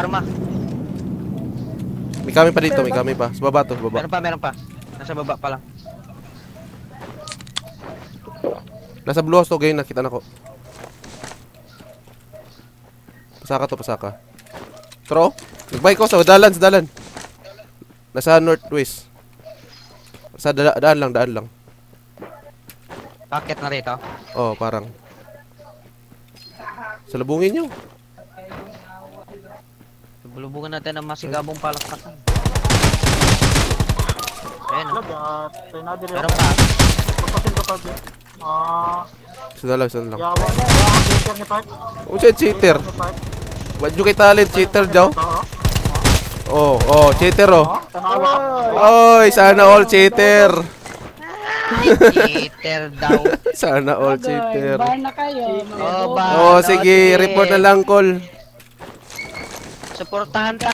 arma. May kami pa dito, may kami pa. Sa baba to, sa baba. Meron pa. Nasa baba pa lang. Nasa blue house to, ganyan, nakita na ko. Pasaka. Tro, nagbike ko sa dalan, Nasa northwest. Sa daan lang. Packet na rito. Oh, parang. Salubungin nyo. Bulubungan natin ang masigabong palakpakan. Ayan o. Meron pa. Isa na lang. Yawa. Oh, shit, cheater. Ba't nyo kay talent, cheater daw? Oh, cheater oh. Oy, sana all cheater. Cheater daw. Sana all cheater. Bar na kayo. Oh, ba. Oh, sige, report na lang, call. Suportahan ta